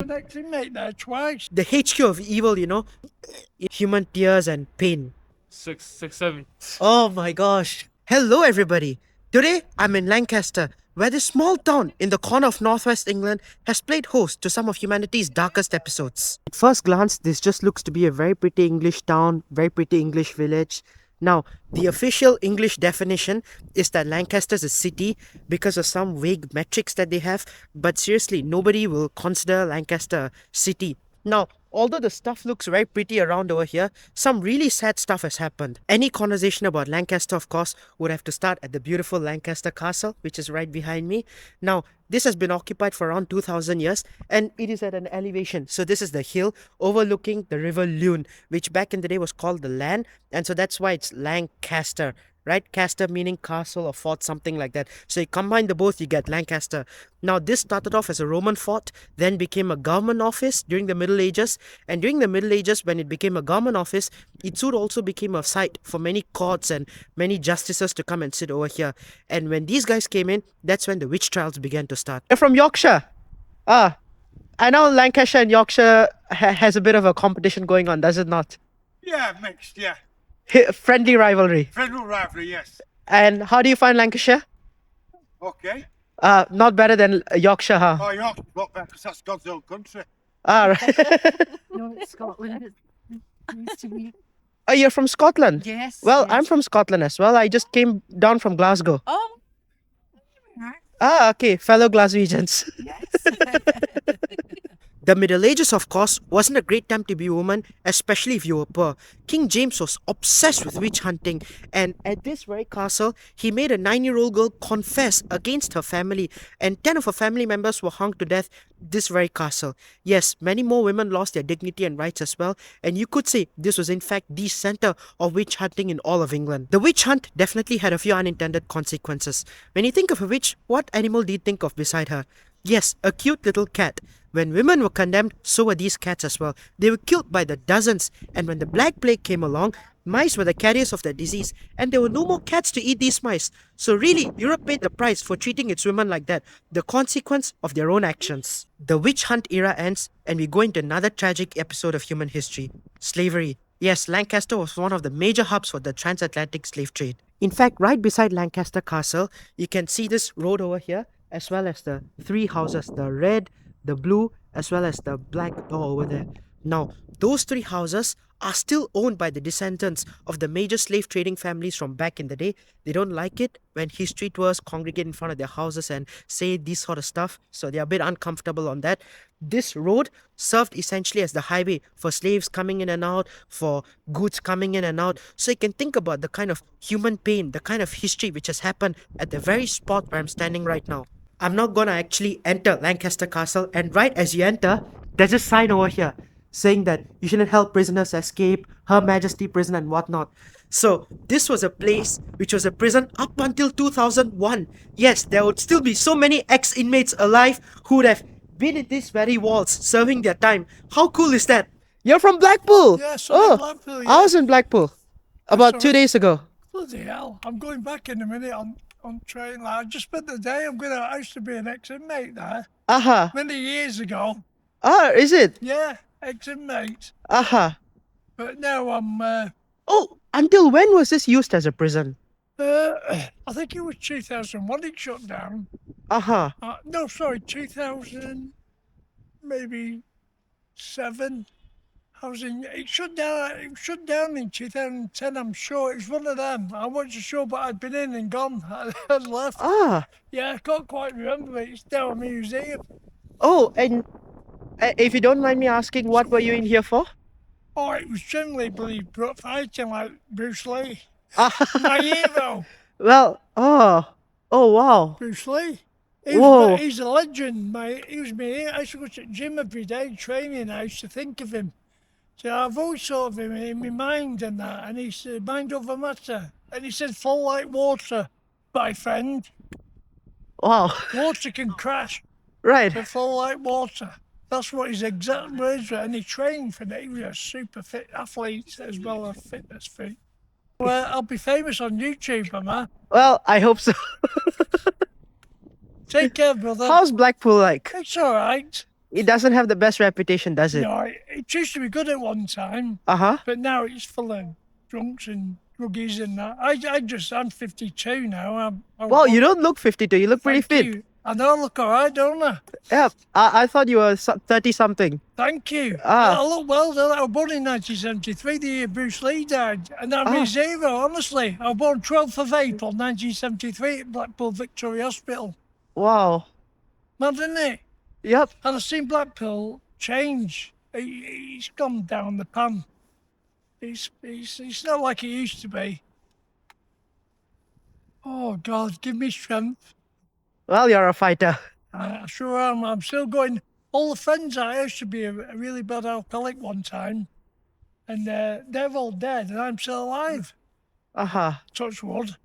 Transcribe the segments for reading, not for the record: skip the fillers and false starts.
an ex-inmate there twice. The HQ of evil, human tears and pain. 6, 6, 7. Oh my gosh. Hello, everybody. Today, I'm in Lancaster, where this small town in the corner of northwest England has played host to some of humanity's darkest episodes. At first glance, this just looks to be a very pretty English town, very pretty English village. Now, the official English definition is that Lancaster is a city because of some vague metrics that they have, but seriously, nobody will consider Lancaster a city. Now, although the stuff looks very pretty around over here, some really sad stuff has happened. Any conversation about Lancaster, of course, would have to start at the beautiful Lancaster Castle, which is right behind me. Now, this has been occupied for around 2000 years and it is at an elevation. So this is the hill overlooking the river Lune, which back in the day was called the Lan, and so that's why it's Lancaster. Right? Castor meaning castle or fort, something like that. So you combine the both, you get Lancaster. Now, this started off as a Roman fort, then became a government office during the Middle Ages. And during the Middle Ages, when it became a government office, it soon also became a site for many courts and many justices to come and sit over here. And when these guys came in, that's when the witch trials began to start. You're from Yorkshire. I know Lancashire and Yorkshire has a bit of a competition going on, does it not? Yeah, mixed, yeah. Friendly rivalry. Friendly rivalry, yes. And how do you find Lancashire? Okay. Not better than Yorkshire, huh? Oh, Yorkshire, not better, because that's God's own country. Ah, right. No, it's Scotland. It used to be. Oh, you're from Scotland? Yes. Well, yes. I'm from Scotland as well. I just came down from Glasgow. Oh. Right. Ah, okay. Fellow Glaswegians. Yes. The Middle Ages, of course, wasn't a great time to be a woman, especially if you were poor. King James was obsessed with witch hunting, and at this very castle, he made a 9-year-old girl confess against her family, and 10 of her family members were hung to death at this very castle. Yes, many more women lost their dignity and rights as well, and you could say this was in fact the center of witch hunting in all of England. The witch hunt definitely had a few unintended consequences. When you think of a witch, what animal do you think of beside her? Yes, a cute little cat. When women were condemned, so were these cats as well. They were killed by the dozens, and when the Black Plague came along, mice were the carriers of the disease, and there were no more cats to eat these mice. So really, Europe paid the price for treating its women like that, the consequence of their own actions. The witch hunt era ends, and we go into another tragic episode of human history: slavery. Yes, Lancaster was one of the major hubs for the transatlantic slave trade. In fact, right beside Lancaster Castle, you can see this road over here, as well as the 3 houses, the red, the blue, as well as the black door over there. Now, those 3 houses are still owned by the descendants of the major slave trading families from back in the day. They don't like it when history tours congregate in front of their houses and say this sort of stuff, so they're a bit uncomfortable on that. This road served essentially as the highway for slaves coming in and out, for goods coming in and out. So you can think about the kind of human pain, the kind of history which has happened at the very spot where I'm standing right now. I'm not gonna actually enter Lancaster Castle, and right as you enter, there's a sign over here saying that you shouldn't help prisoners escape, Her Majesty Prison and whatnot. So this was a place which was a prison up until 2001. Yes, there would still be so many ex-inmates alive who would have been in these very walls serving their time. How cool is that? You're from Blackpool? Yes, I'm in Blackpool, yeah. I was in Blackpool about 2 days ago. Bloody hell. I'm going back in a minute on train. I just spent the day. I used to be an ex-inmate there Aha. many years ago. Ah, is it? Yeah, ex-inmate. Aha. But now I'm, Oh, until when was this used as a prison? I think it was 2001 it shut down. Aha. No, sorry, 2000, maybe 7. It shut down in 2010, I'm sure. It was one of them. I wasn't sure, but I'd been in and gone. I'd left. Ah. Yeah, I can't quite remember. It's now a museum. Oh, and if you don't mind me asking, what were you in here for? Oh, it was generally believed fighting like Bruce Lee. Ah. My hero, Well, oh wow. Bruce Lee. Whoa. He's a legend. He was me. I used to go to the gym every day training. I used to think of him. So I've always thought of him in my mind and that. And he said, mind over matter. And he said, fall like water, my friend. Wow. Water can crash, Right. but fall like water. That's what his exact words were. And he trained for that. He was a super fit athlete as well as fitness freak. Well, I'll be famous on YouTube, man. Well, I hope so. Take care, brother. How's Blackpool like? It's all right. It doesn't have the best reputation, does it? No, it used to be good at one time, Uh-huh. but now it's full of drunks and druggies and that. I'm 52 now. Well, you don't look 52. You look pretty Thank fit. you. I know I look all right, don't I? Yeah, I thought you were 30-something. Thank you. Ah. I look well, though. I was born in 1973, the year Bruce Lee died. And I'm a zero, honestly. I was born 12th of April 1973 at Blackpool Victoria Hospital. Wow. Mad, isn't it? Yep. And I've seen Blackpool change. It's gone down the pan. It's not like it used to be. Oh, God, give me strength. Well, you're a fighter. I sure am. I'm still going. All the friends I used to be a really bad alcoholic one time, and they're all dead, and I'm still alive. Uh-huh. Touch wood.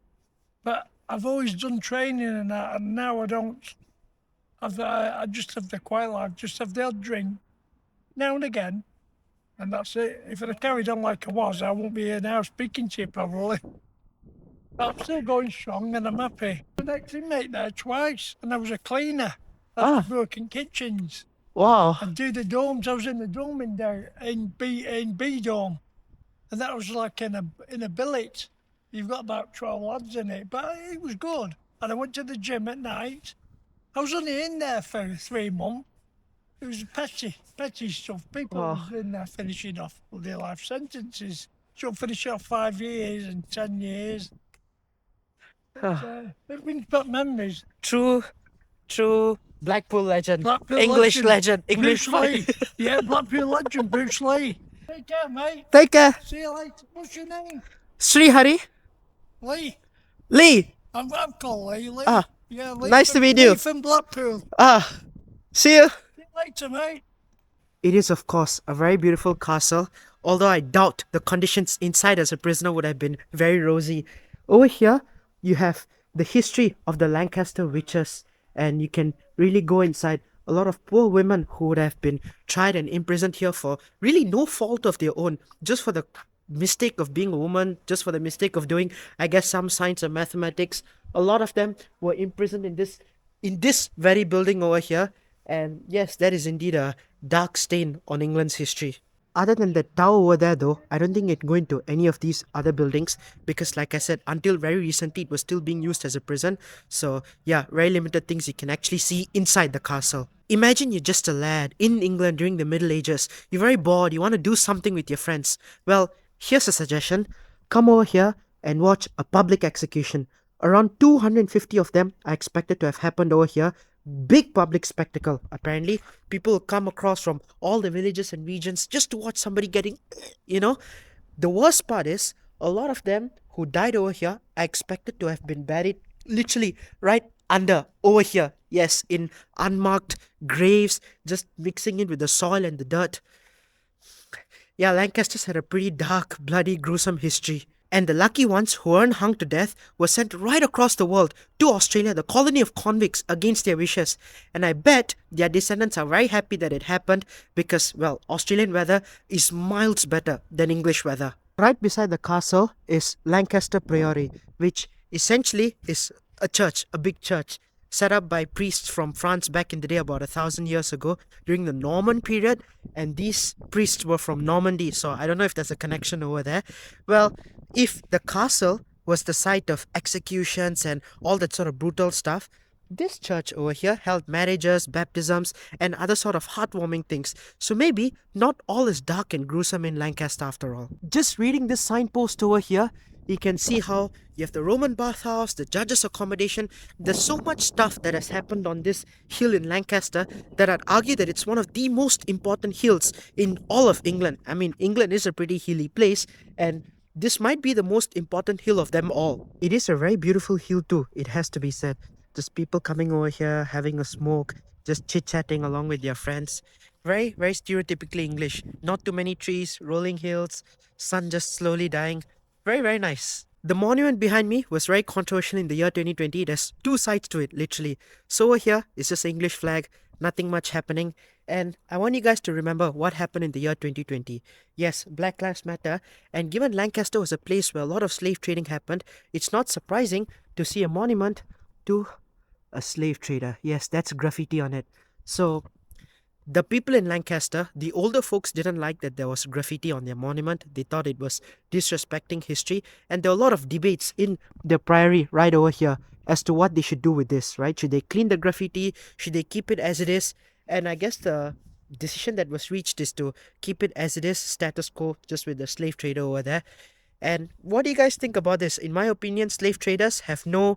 But I've always done training and that, and now I don't. I just have the quiet life, just have the odd drink, now and again, and that's it. If I'd have carried on like I was, I won't be here now speaking to you probably. But I'm still going strong and I'm happy. The next inmate there twice, and I was a cleaner. That's broken kitchens. Wow. And do the domes. I was in the dome in there in B dome, and that was like in a billet. You've got about 12 lads in it, but it was good. And I went to the gym at night. I was only in there for 3 months. It was petty stuff. People was in there finishing off their life sentences. So finish off 5 years and 10 years. It brings back memories. True Blackpool legend. Blackpool English legend. Bruce English Lee. fighter. Yeah, Blackpool legend, Bruce Lee. Take care, mate. Take care. See you later. What's your name? Srihari. Lee. Lee. I'm called Lee. Lee. Ah, Yeah, Lee. nice to meet you. Lee from Blackpool. See you. See you later, mate. It is, of course, a very beautiful castle, although I doubt the conditions inside as a prisoner would have been very rosy. Over here, you have the history of the Lancaster witches, and you can really go inside. A lot of poor women who would have been tried and imprisoned here for really no fault of their own, just for the mistake of being a woman, just for the mistake of doing, I guess, some science or mathematics. A lot of them were imprisoned in this very building over here. And yes, that is indeed a dark stain on England's history. Other than that tower over there though, I don't think it go into any of these other buildings because like I said, until very recently it was still being used as a prison. So yeah, very limited things you can actually see inside the castle. Imagine you're just a lad in England during the Middle Ages. You're very bored, you want to do something with your friends. Well, here's a suggestion. Come over here and watch a public execution. Around 250 of them are expected to have happened over here. Big public spectacle. Apparently, people will come across from all the villages and regions just to watch somebody getting, The worst part is, a lot of them who died over here are expected to have been buried literally right over here. Yes, in unmarked graves, just mixing in with the soil and the dirt. Yeah, Lancaster's had a pretty dark, bloody, gruesome history. And the lucky ones who weren't hung to death were sent right across the world to Australia, the colony of convicts, against their wishes. And I bet their descendants are very happy that it happened because, well, Australian weather is miles better than English weather. Right beside the castle is Lancaster Priory, which essentially is a church, a big church, set up by priests from France back in the day about 1,000 years ago during the Norman period. And these priests were from Normandy, so I don't know if there's a connection over there. Well, if the castle was the site of executions and all that sort of brutal stuff, this church over here held marriages, baptisms, and other sort of heartwarming things. So maybe not all is dark and gruesome in Lancaster after all. Just reading this signpost over here, you can see how you have the Roman bathhouse, the judges' accommodation. There's so much stuff that has happened on this hill in Lancaster that I'd argue that it's one of the most important hills in all of England. I mean, England is a pretty hilly place, and this might be the most important hill of them all. It is a very beautiful hill too, it has to be said. Just people coming over here, having a smoke, just chit-chatting along with their friends. Very, very stereotypically English. Not too many trees, rolling hills, sun just slowly dying. Very, very nice. The monument behind me was very controversial in the year 2020. It has two sides to it, literally. So over here is just an English flag, nothing much happening. And I want you guys to remember what happened in the year 2020. Yes, Black Lives Matter. And given Lancaster was a place where a lot of slave trading happened, it's not surprising to see a monument to a slave trader. Yes, that's graffiti on it. So The people in Lancaster, the older folks didn't like that there was graffiti on their monument. They thought it was disrespecting history. And there were a lot of debates in the priory right over here as to what they should do with this, right? Should they clean the graffiti? Should they keep it as it is? And I guess the decision that was reached is to keep it as it is, status quo, just with the slave trader over there. And what do you guys think about this? In my opinion, slave traders have no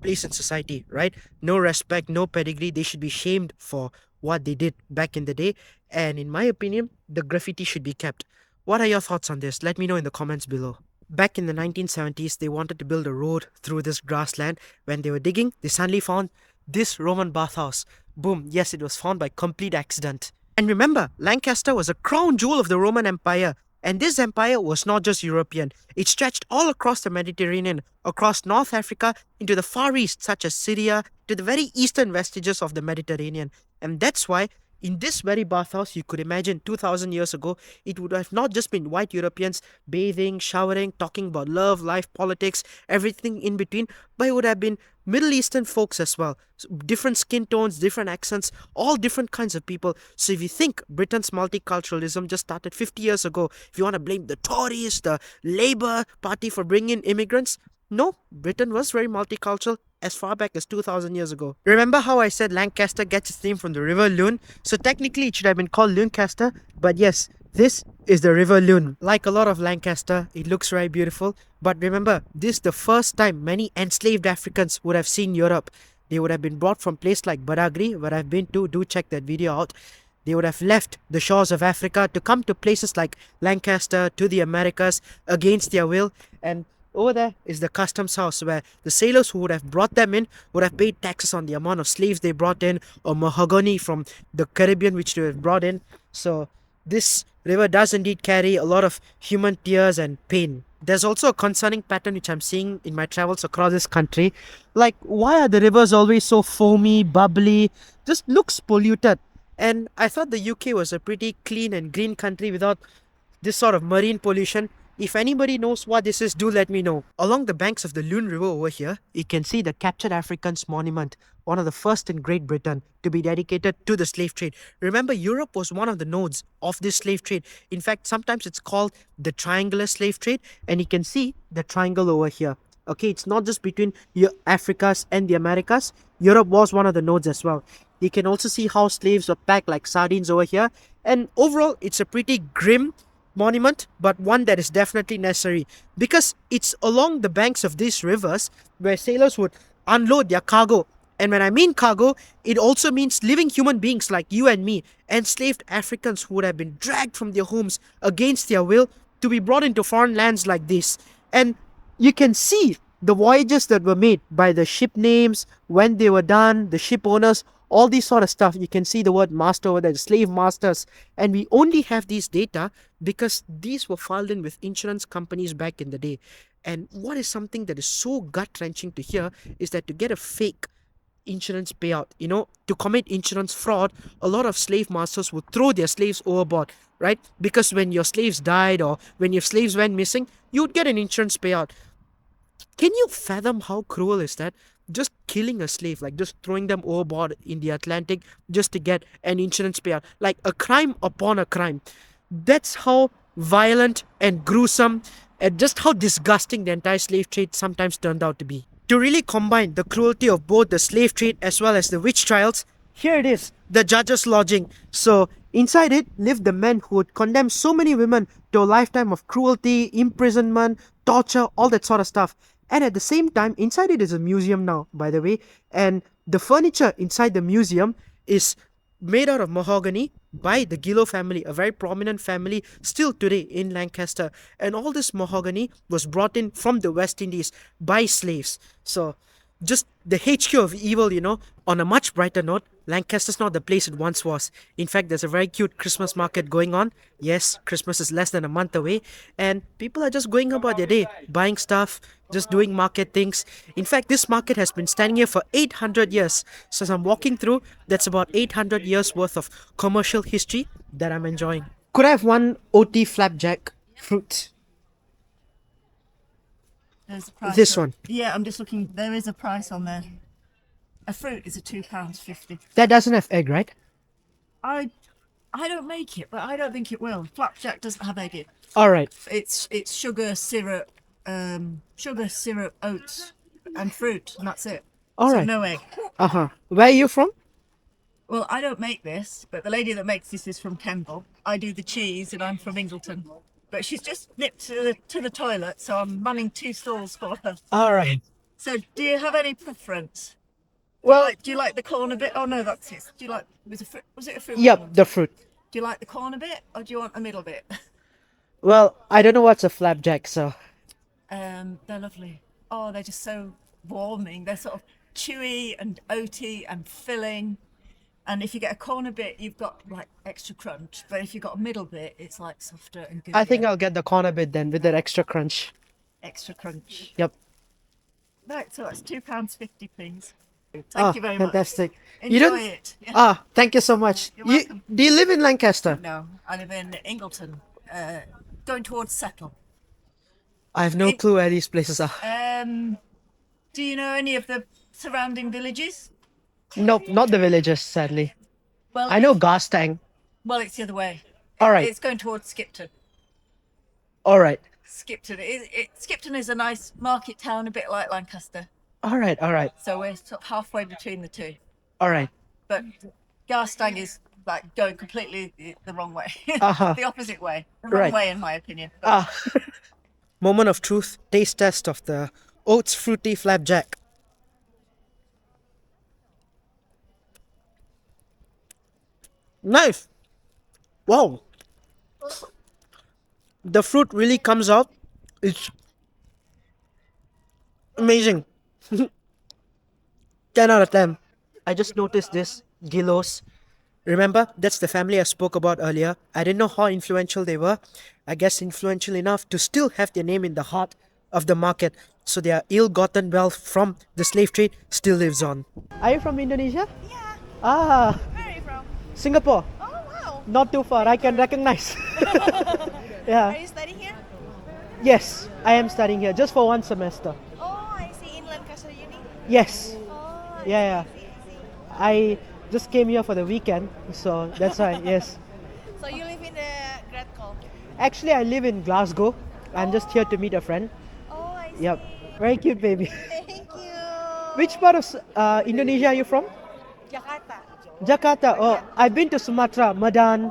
place in society, right? No respect, no pedigree. They should be shamed for what they did back in the day. And in my opinion, the graffiti should be kept. What are your thoughts on this? Let me know in the comments below. Back in the 1970s, they wanted to build a road through this grassland. When they were digging, they suddenly found this Roman bathhouse. Boom, yes, it was found by complete accident. And remember, Lancaster was a crown jewel of the Roman Empire. And this empire was not just European. It stretched all across the Mediterranean, across North Africa, into the Far East, such as Syria, to the very eastern vestiges of the Mediterranean. And that's why, in this very bathhouse, you could imagine 2000 years ago, it would have not just been white Europeans bathing, showering, talking about love, life, politics, everything in between, but it would have been Middle Eastern folks as well. So different skin tones, different accents, all different kinds of people. So if you think Britain's multiculturalism just started 50 years ago, if you want to blame the Tories, the Labour Party for bringing in immigrants, no, Britain was very multicultural as far back as 2000 years ago. Remember how I said Lancaster gets its name from the river Lune? So technically it should have been called Lancaster, but yes, this is the river Lune. Like a lot of Lancaster, it looks very beautiful. But remember, this is the first time many enslaved Africans would have seen Europe. They would have been brought from places like Badagry, where I've been to. Do check that video out. They would have left the shores of Africa to come to places like Lancaster, to the Americas, against their will. And over there is the customs house where the sailors who would have brought them in would have paid taxes on the amount of slaves they brought in, or mahogany from the Caribbean which they have brought in. So this river does indeed carry a lot of human tears and pain. There's also a concerning pattern which I'm seeing in my travels across this country. Like, why are the rivers always so foamy, bubbly, just looks polluted? And I thought the UK was a pretty clean and green country without this sort of marine pollution. If anybody knows what this is, do let me know. Along the banks of the Lune River over here, you can see the Captured Africans Monument, one of the first in Great Britain to be dedicated to the slave trade. Remember, Europe was one of the nodes of this slave trade. In fact, sometimes it's called the triangular slave trade, and you can see the triangle over here. Okay, it's not just between Africas and the Americas. Europe was one of the nodes as well. You can also see how slaves were packed like sardines over here. And overall, it's a pretty grim monument, but one that is definitely necessary, because it's along the banks of these rivers where sailors would unload their cargo. And when I mean cargo, it also means living human beings like you and me, enslaved Africans who would have been dragged from their homes against their will to be brought into foreign lands like this. And you can see the voyages that were made by the ship names, when they were done, the ship owners, all these sort of stuff. You can see the word master over there, slave masters. And we only have these data because these were filed in with insurance companies back in the day. And what is something that is so gut-wrenching to hear is that to get a fake insurance payout, to commit insurance fraud, a lot of slave masters would throw their slaves overboard, right? Because when your slaves died or when your slaves went missing, you would get an insurance payout. Can you fathom how cruel is that? Just killing a slave, like just throwing them overboard in the Atlantic just to get an insurance payout. Like a crime upon a crime. That's how violent and gruesome and just how disgusting the entire slave trade sometimes turned out to be. To really combine the cruelty of both the slave trade as well as the witch trials, here it is, the judge's lodging. So inside it lived the men who would condemn so many women to a lifetime of cruelty, imprisonment, torture, all that sort of stuff. And at the same time, inside it is a museum now, by the way. And the furniture inside the museum is made out of mahogany by the Gillow family, a very prominent family still today in Lancaster. And all this mahogany was brought in from the West Indies by slaves. So just the HQ of evil, On a much brighter note, Lancaster's not the place it once was. In fact, there's a very cute Christmas market going on. Yes, Christmas is less than a month away. And people are just going about their day, buying stuff, just doing market things. In fact, this market has been standing here for 800 years. So as I'm walking through, that's about 800 years worth of commercial history that I'm enjoying. Could I have one Oaty Flapjack fruit? There's a price. This one. Yeah, I'm just looking. There is a price on there. A fruit is a £2.50. That doesn't have egg, right? I don't make it, but I don't think it will. Flapjack doesn't have egg in. All right. It's sugar syrup, oats, and fruit, and that's it. All so right. no egg. Where are you from? Well, I don't make this, but the lady that makes this is from Kemble. I do the cheese, and I'm from Ingleton. But she's just nipped to the toilet, so I'm manning 2 stalls for her. All right. So, do you have any preference? Well, Do you like the corner bit? Oh no, that's it. Do you like was it a fruit? yep, the fruit. Do you like the corner bit, or do you want a middle bit? Well, I don't know what's a flapjack, so. They're lovely. Oh, they're just so warming. They're sort of chewy and oaty and filling. And if you get a corner bit, you've got like extra crunch. But if you've got a middle bit, it's like softer and good. I think I'll get the corner bit then with that extra crunch. Extra crunch. Yep. Right, so that's £2.50, please. Thank you very fantastic. much. You Enjoy don't. it. Yeah. Thank you so much. You're welcome. Do you live in Lancaster? No, I live in Ingleton, going towards Settle. I have no clue where these places are. Do you know any of the surrounding villages? Nope, not the villages, sadly. Well, I know Garstang. Well, it's the other way. All right. It's going towards Skipton. All right. Skipton. Skipton is a nice market town, a bit like Lancaster. All right. All right. So we're sort of halfway between the two. All right. But Garstang is like going completely the wrong way. The opposite way. The wrong Right. way, in my opinion. But Moment of truth. Taste test of the oats fruity flapjack. Nice. Wow. The fruit really comes out. It's amazing. 10 out of 10. I just noticed this. Gillos. Remember, that's the family I spoke about earlier. I didn't know how influential they were. I guess influential enough to still have their name in the heart of the market. So their ill-gotten wealth from the slave trade still lives on. Are you from Indonesia? Yeah. Where are you from? Singapore. Oh, wow. Not too far. I can recognize. Yeah. Are you studying here? Yes, I am studying here just for 1 semester. Oh, I see. In Lancaster Uni? Yes. Oh, Yeah. I see. I just came here for the weekend, so that's why. Yes. So you live in the grad call? Actually, I live in Glasgow. I'm just here to meet a friend. Oh, I see. Yep. Very cute baby. Thank you. Which part of Indonesia are you from? Jakarta. Jakarta. Oh, I've been to Sumatra, Medan,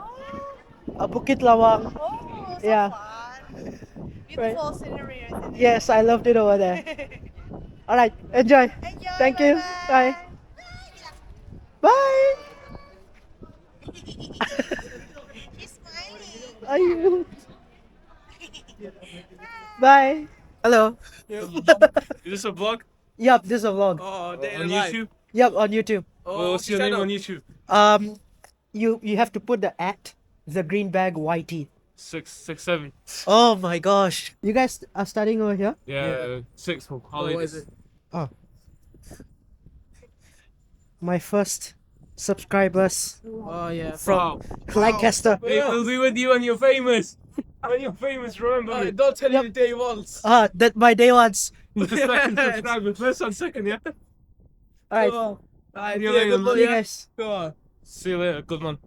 Bukit Lawang. Oh, so Yeah. fun. Beautiful scenery, isn't it? Yes, I loved it over there. All right, enjoy. Enjoy. Thank you. Bye-bye. Bye. She's smiling. Are you? Bye. Hello. Is this a vlog? Yup, this is a vlog. Oh, on YouTube? Yup, on YouTube. What's your name on YouTube? You have to put the the green bag YT. 667. Oh my gosh. You guys are studying over here? Yeah, 6 for holidays. Oh. My first subscribers Oh yeah. from Lancaster. Hey, we'll be with you when you're famous. When you're famous, remember me. Don't tell you day once. That my day ones. The second subscriber, first and second, yeah? Alright. Alright, you yeah, later, good luck, See you yeah. guys. Go on. See you later, good man.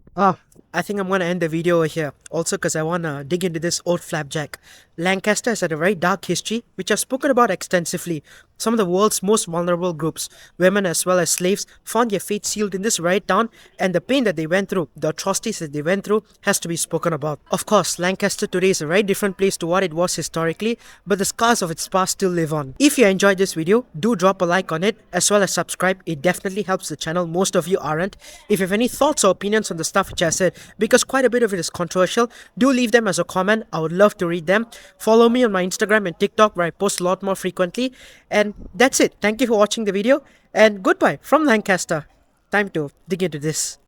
I think I'm gonna end the video over here. Also, because I wanna dig into this old flapjack. Lancaster has had a very dark history, which I've spoken about extensively. Some of the world's most vulnerable groups, women as well as slaves, found their fate sealed in this very town, and the pain that they went through, the atrocities that they went through, has to be spoken about. Of course, Lancaster today is a very different place to what it was historically, but the scars of its past still live on. If you enjoyed this video, do drop a like on it, as well as subscribe. It definitely helps the channel. Most of you aren't. If you have any thoughts or opinions on the stuff which I said, because quite a bit of it is controversial, do leave them as a comment. I would love to read them. Follow me on my Instagram and TikTok, where I post a lot more frequently. And that's it. Thank you for watching the video, and goodbye from Lancaster. Time to dig into this.